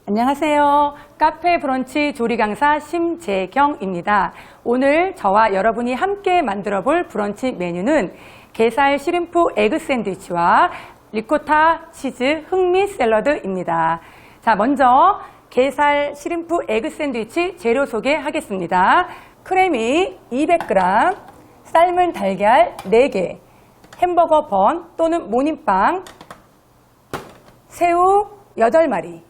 안녕하세요. 카페 브런치 조리 강사 심재경입니다. 오늘 저와 여러분이 함께 만들어 볼 브런치 메뉴는 게살 시림프 에그 샌드위치와 리코타 치즈 흑미 샐러드입니다. 자, 먼저 게살 시림프 에그 샌드위치 재료 소개하겠습니다. 크래미 200g, 삶은 달걀 4개, 햄버거 번 또는 모닝빵, 새우 8마리.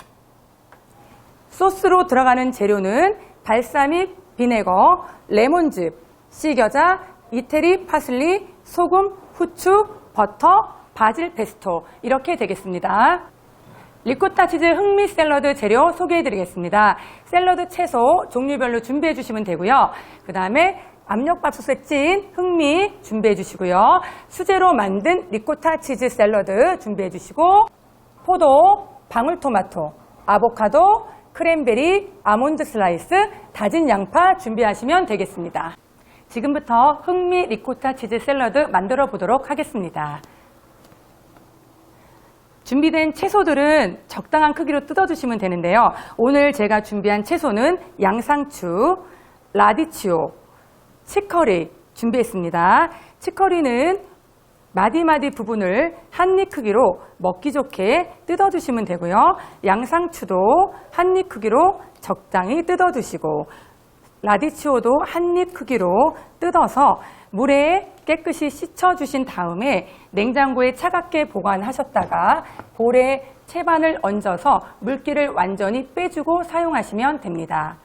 소스로 들어가는 재료는 발사믹 비네거, 레몬즙, 씨겨자, 이태리 파슬리, 소금, 후추, 버터, 바질 페스토 이렇게 되겠습니다. 리코타 치즈 흑미 샐러드 재료 소개해 드리겠습니다. 샐러드 채소 종류별로 준비해 주시면 되고요. 그 다음에 압력밥솥에 찐 흑미 준비해 주시고요. 수제로 만든 리코타 치즈 샐러드 준비해 주시고, 포도, 방울토마토, 아보카도, 크랜베리, 아몬드 슬라이스, 다진 양파 준비하시면 되겠습니다. 지금부터 흑미 리코타 치즈 샐러드 만들어 보도록 하겠습니다. 준비된 채소들은 적당한 크기로 뜯어주시면 되는데요. 오늘 제가 준비한 채소는 양상추, 라디치오, 치커리 준비했습니다. 치커리는 마디마디 부분을 한 입 크기로 먹기 좋게 뜯어주시면 되고요. 양상추도 한 입 크기로 적당히 뜯어두시고, 라디치오도 한 입 크기로 뜯어서 물에 깨끗이 씻어주신 다음에 냉장고에 차갑게 보관하셨다가 볼에 채반을 얹어서 물기를 완전히 빼주고 사용하시면 됩니다.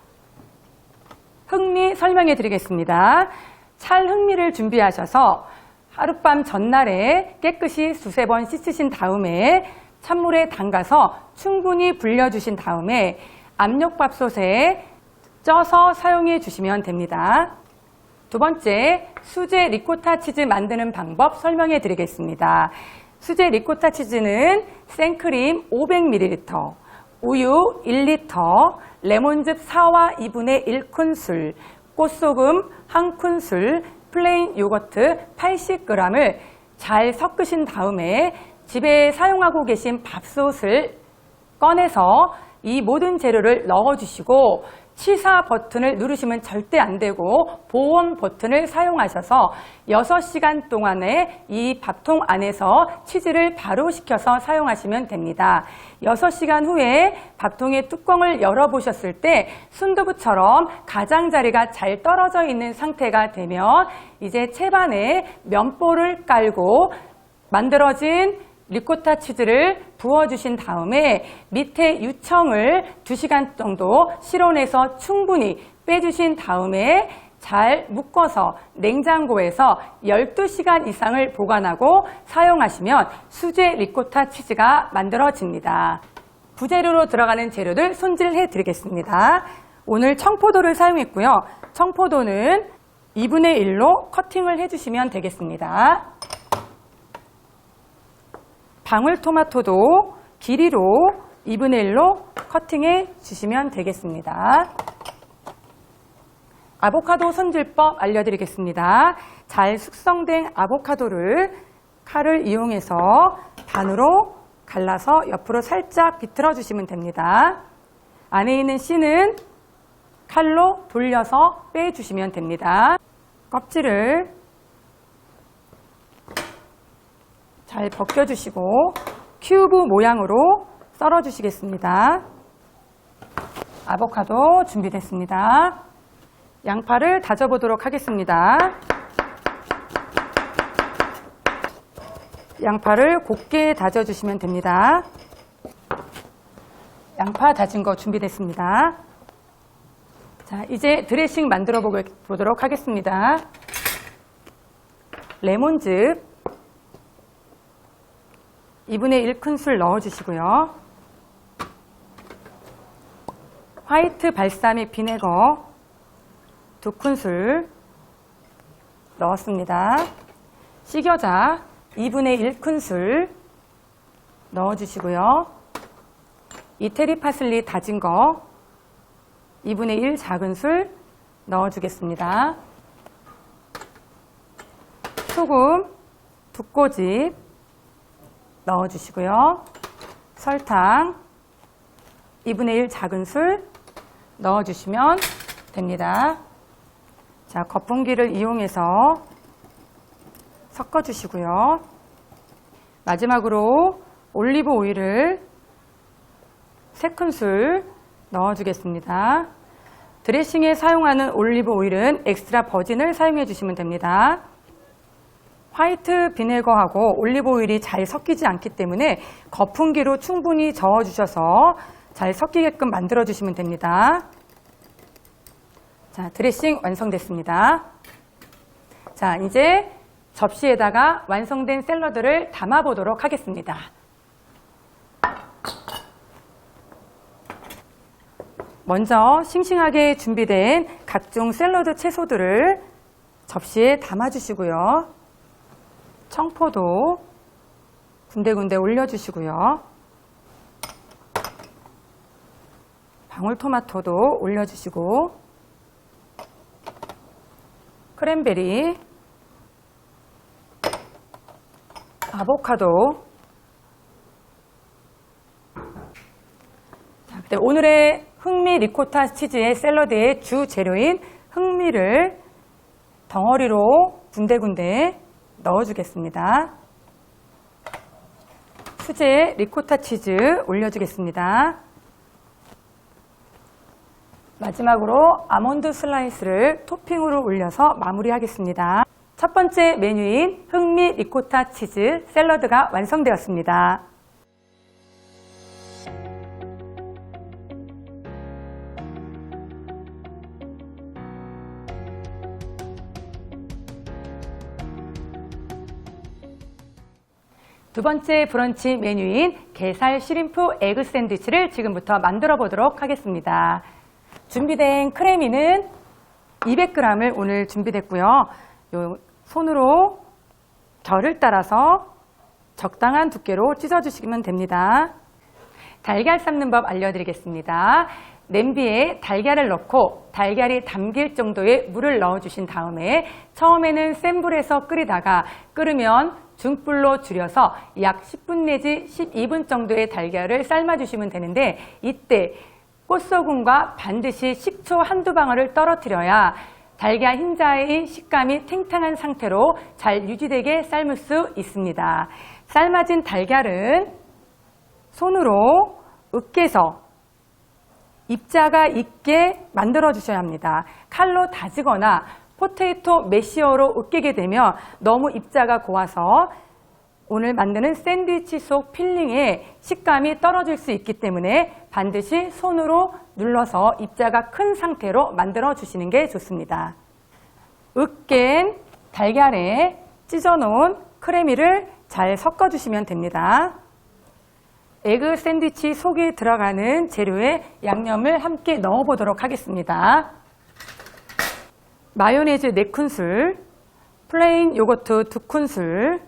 흑미 설명해 드리겠습니다. 찰 흑미를 준비하셔서 하룻밤 전날에 깨끗이 두세 번 씻으신 다음에 찬물에 담가서 충분히 불려주신 다음에 압력밥솥에 쪄서 사용해 주시면 됩니다. 두 번째, 수제 리코타 치즈 만드는 방법 설명해 드리겠습니다. 수제 리코타 치즈는 생크림 500ml, 우유 1리터, 레몬즙 4와 2분의 1큰술, 꽃소금 1큰술, 플레인 요거트 80g을 잘 섞으신 다음에 집에 사용하고 계신 밥솥을 꺼내서 이 모든 재료를 넣어주시고, 취사 버튼을 누르시면 절대 안 되고 보온 버튼을 사용하셔서 6시간 동안에 이 밥통 안에서 치즈를 발효시켜서 사용하시면 됩니다. 6시간 후에 밥통의 뚜껑을 열어보셨을 때 순두부처럼 가장자리가 잘 떨어져 있는 상태가 되면 이제 채반에 면보를 깔고 만들어진 리코타 치즈를 부어주신 다음에 밑에 유청을 2시간 정도 실온에서 충분히 빼주신 다음에 잘 묶어서 냉장고에서 12시간 이상을 보관하고 사용하시면 수제 리코타 치즈가 만들어집니다. 부재료로 들어가는 재료들 손질해 드리겠습니다. 오늘 청포도를 사용했고요. 청포도는 2분의 1로 커팅을 해주시면 되겠습니다. 방울토마토도 길이로 2분의 1로 커팅해 주시면 되겠습니다. 아보카도 손질법 알려드리겠습니다. 잘 숙성된 아보카도를 칼을 이용해서 반으로 갈라서 옆으로 살짝 비틀어 주시면 됩니다. 안에 있는 씨는 칼로 돌려서 빼주시면 됩니다. 껍질을 잘 벗겨주시고 큐브 모양으로 썰어주시겠습니다. 아보카도 준비됐습니다. 양파를 다져보도록 하겠습니다. 양파를 곱게 다져주시면 됩니다. 양파 다진 거 준비됐습니다. 자, 이제 드레싱 만들어 보도록 하겠습니다. 레몬즙 2분의 1큰술 넣어주시고요. 화이트 발사믹 비네거 2큰술 넣었습니다. 씨겨자 2분의 1큰술 넣어주시고요. 이태리 파슬리 다진 거 2분의 1 작은술 넣어주겠습니다. 소금 2꼬집 넣어주시고요. 설탕 2분의 1 작은술 넣어주시면 됩니다. 자, 거품기를 이용해서 섞어주시고요. 마지막으로 올리브 오일을 3큰술 넣어주겠습니다. 드레싱에 사용하는 올리브 오일은 엑스트라 버진을 사용해 주시면 됩니다. 화이트 비네거하고 올리브 오일이 잘 섞이지 않기 때문에 거품기로 충분히 저어주셔서 잘 섞이게끔 만들어 주시면 됩니다. 자, 드레싱 완성됐습니다. 자, 이제 접시에다가 완성된 샐러드를 담아 보도록 하겠습니다. 먼저 싱싱하게 준비된 각종 샐러드 채소들을 접시에 담아주시고요. 청포도 군데군데 올려주시고요. 방울토마토도 올려주시고, 크랜베리, 아보카도. 자, 그때 오늘의 흑미 리코타 치즈의 샐러드의 주 재료인 흑미를 덩어리로 군데군데 넣어주겠습니다. 수제 리코타 치즈 올려주겠습니다. 마지막으로 아몬드 슬라이스를 토핑으로 올려서 마무리하겠습니다. 첫 번째 메뉴인 흑미 리코타 치즈 샐러드가 완성되었습니다. 두 번째 브런치 메뉴인 게살 쉬림프 에그 샌드위치를 지금부터 만들어 보도록 하겠습니다. 준비된 크래미는 200g을 오늘 준비됐고요. 요 손으로 결을 따라서 적당한 두께로 찢어주시면 됩니다. 달걀 삶는 법 알려드리겠습니다. 냄비에 달걀을 넣고 달걀이 담길 정도의 물을 넣어주신 다음에 처음에는 센 불에서 끓이다가 끓으면 중불로 줄여서 약 10분 내지 12분 정도의 달걀을 삶아주시면 되는데, 이때 꽃소금과 반드시 식초 한두 방울을 떨어뜨려야 달걀 흰자의 식감이 탱탱한 상태로 잘 유지되게 삶을 수 있습니다. 삶아진 달걀은 손으로 으깨서 입자가 있게 만들어 주셔야 합니다. 칼로 다지거나 포테이토 매시어로 으깨게 되면 너무 입자가 고와서 오늘 만드는 샌드위치 속 필링의 식감이 떨어질 수 있기 때문에 반드시 손으로 눌러서 입자가 큰 상태로 만들어 주시는 게 좋습니다. 으깬 달걀에 찢어놓은 크래미를 잘 섞어주시면 됩니다. 에그 샌드위치 속에 들어가는 재료에 양념을 함께 넣어보도록 하겠습니다. 마요네즈 4큰술, 플레인 요거트 2큰술,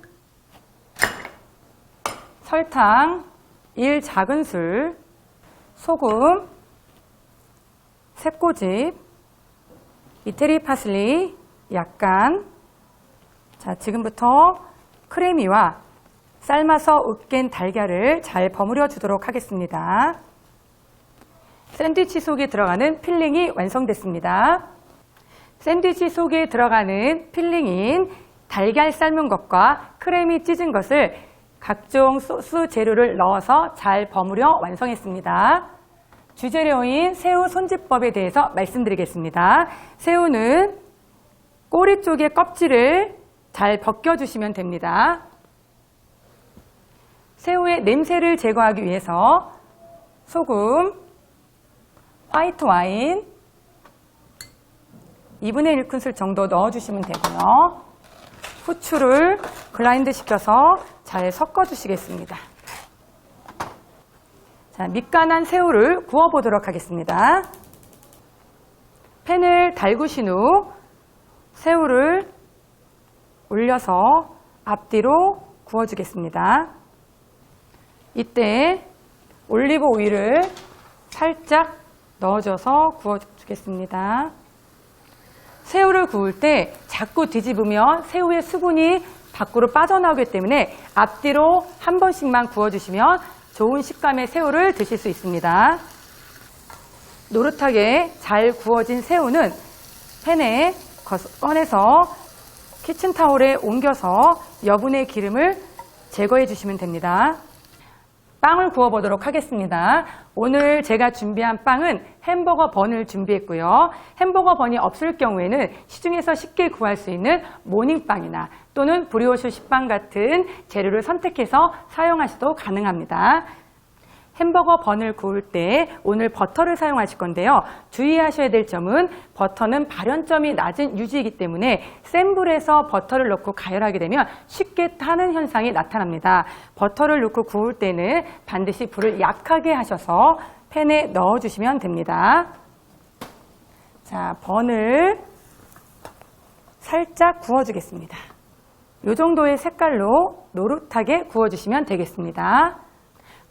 설탕 1 작은술, 소금, 새꼬집, 이태리 파슬리 약간. 자, 지금부터 크래미와 삶아서 으깬 달걀을 잘 버무려 주도록 하겠습니다. 샌드위치 속에 들어가는 필링이 완성됐습니다. 샌드위치 속에 들어가는 필링인 달걀 삶은 것과 크래미 찢은 것을 각종 소스 재료를 넣어서 잘 버무려 완성했습니다. 주재료인 새우 손질법에 대해서 말씀드리겠습니다. 새우는 꼬리 쪽의 껍질을 잘 벗겨주시면 됩니다. 새우의 냄새를 제거하기 위해서 소금, 화이트 와인 2분의 1큰술 정도 넣어주시면 되고요. 후추를 글라인드 시켜서 잘 섞어주시겠습니다. 자, 밑간한 새우를 구워보도록 하겠습니다. 팬을 달구신 후 새우를 올려서 앞뒤로 구워주겠습니다. 이때 올리브 오일을 살짝 넣어줘서 구워주겠습니다. 새우를 구울 때 자꾸 뒤집으면 새우의 수분이 밖으로 빠져나오기 때문에 앞뒤로 한 번씩만 구워주시면 좋은 식감의 새우를 드실 수 있습니다. 노릇하게 잘 구워진 새우는 팬에 꺼내서 키친타올에 옮겨서 여분의 기름을 제거해 주시면 됩니다. 빵을 구워보도록 하겠습니다. 오늘 제가 준비한 빵은 햄버거 번을 준비했고요. 햄버거 번이 없을 경우에는 시중에서 쉽게 구할 수 있는 모닝빵이나 또는 브리오슈 식빵 같은 재료를 선택해서 사용하셔도 가능합니다. 햄버거 번을 구울 때 오늘 버터를 사용하실 건데요. 주의하셔야 될 점은 버터는 발연점이 낮은 유지이기 때문에 센 불에서 버터를 넣고 가열하게 되면 쉽게 타는 현상이 나타납니다. 버터를 넣고 구울 때는 반드시 불을 약하게 하셔서 팬에 넣어주시면 됩니다. 자, 번을 살짝 구워주겠습니다. 이 정도의 색깔로 노릇하게 구워주시면 되겠습니다.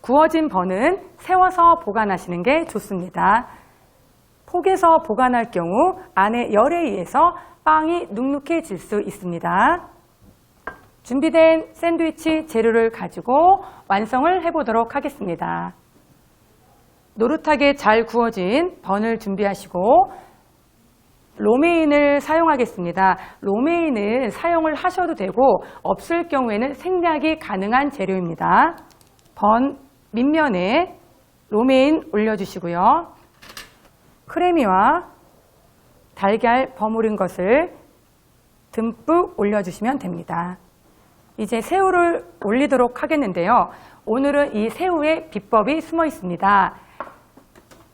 구워진 번은 세워서 보관하시는 게 좋습니다. 폭에서 보관할 경우 안에 열에 의해서 빵이 눅눅해질 수 있습니다. 준비된 샌드위치 재료를 가지고 완성을 해보도록 하겠습니다. 노릇하게 잘 구워진 번을 준비하시고 로메인을 사용하겠습니다. 로메인은 사용을 하셔도 되고 없을 경우에는 생략이 가능한 재료입니다. 번 밑면에 로메인 올려주시고요. 크래미와 달걀 버무린 것을 듬뿍 올려주시면 됩니다. 이제 새우를 올리도록 하겠는데요. 오늘은 이 새우에 비법이 숨어 있습니다.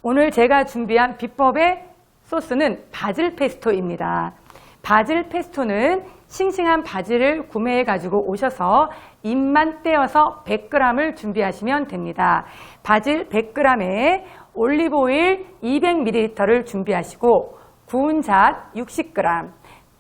오늘 제가 준비한 비법의 소스는 바질 페스토입니다. 바질 페스토는 싱싱한 바질을 구매해 가지고 오셔서 잎만 떼어서 100g을 준비하시면 됩니다. 바질 100g에 올리브오일 200ml를 준비하시고 구운 잣 60g,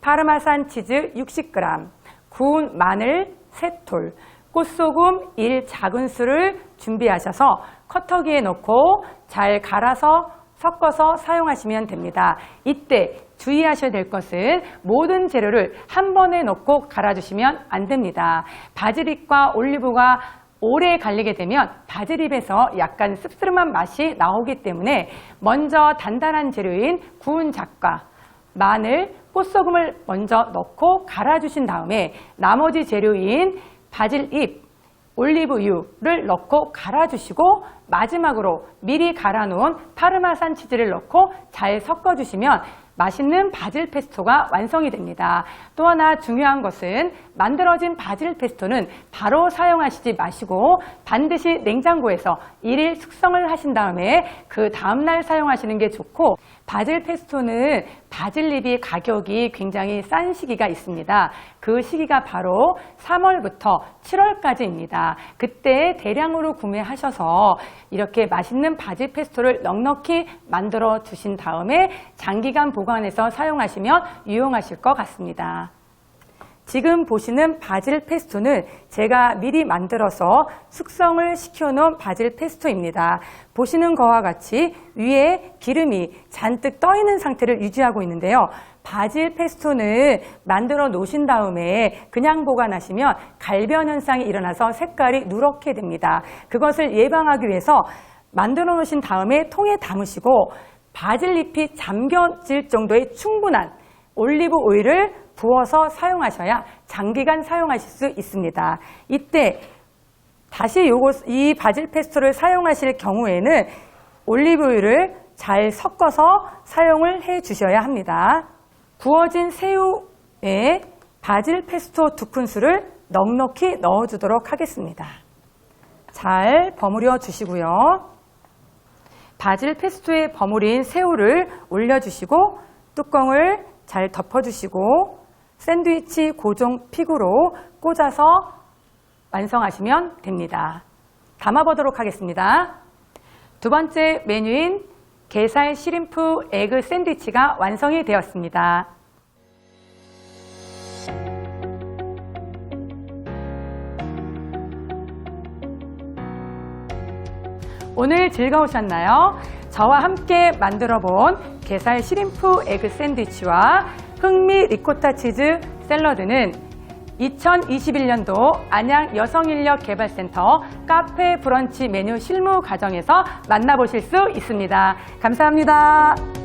파르마산 치즈 60g, 구운 마늘 3톨, 꽃소금 1작은술을 준비하셔서 커터기에 넣고 잘 갈아서 섞어서 사용하시면 됩니다. 이때 주의하셔야 될 것은 모든 재료를 한 번에 넣고 갈아주시면 안 됩니다. 바질잎과 올리브가 오래 갈리게 되면 바질잎에서 약간 씁쓸한 맛이 나오기 때문에 먼저 단단한 재료인 구운 잣과 마늘, 꽃소금을 먼저 넣고 갈아주신 다음에 나머지 재료인 바질잎, 올리브유를 넣고 갈아주시고 마지막으로 미리 갈아놓은 파르마산 치즈를 넣고 잘 섞어주시면 맛있는 바질 페스토가 완성이 됩니다. 또 하나 중요한 것은 만들어진 바질 페스토는 바로 사용하시지 마시고 반드시 냉장고에서 1일 숙성을 하신 다음에 그 다음날 사용하시는 게 좋고, 바질 페스토는 바질잎이 가격이 굉장히 싼 시기가 있습니다. 그 시기가 바로 3월부터 7월까지입니다. 그때 대량으로 구매하셔서 이렇게 맛있는 바질 페스토를 넉넉히 만들어 두신 다음에 장기간 보관해서 사용하시면 유용하실 것 같습니다. 지금 보시는 바질 페스토는 제가 미리 만들어서 숙성을 시켜놓은 바질 페스토입니다. 보시는 것과 같이 위에 기름이 잔뜩 떠 있는 상태를 유지하고 있는데요. 바질 페스토는 만들어 놓으신 다음에 그냥 보관하시면 갈변 현상이 일어나서 색깔이 누렇게 됩니다. 그것을 예방하기 위해서 만들어 놓으신 다음에 통에 담으시고 바질잎이 잠겨질 정도의 충분한 올리브 오일을 부어서 사용하셔야 장기간 사용하실 수 있습니다. 이때 다시 이 바질 페스토를 사용하실 경우에는 올리브 오일을 잘 섞어서 사용을 해 주셔야 합니다. 구워진 새우에 바질 페스토 2큰술을 넉넉히 넣어주도록 하겠습니다. 잘 버무려 주시고요. 바질 페스토에 버무린 새우를 올려주시고 뚜껑을 잘 덮어주시고 샌드위치 고정 픽으로 꽂아서 완성하시면 됩니다. 담아보도록 하겠습니다. 두 번째 메뉴인 게살 시림프 에그 샌드위치가 완성이 되었습니다. 오늘 즐거우셨나요? 저와 함께 만들어 본 게살 시림프 에그 샌드위치와 흑미 리코타 치즈 샐러드는 2021년도 안양 여성인력개발센터 카페 브런치 메뉴 실무 과정에서 만나보실 수 있습니다. 감사합니다.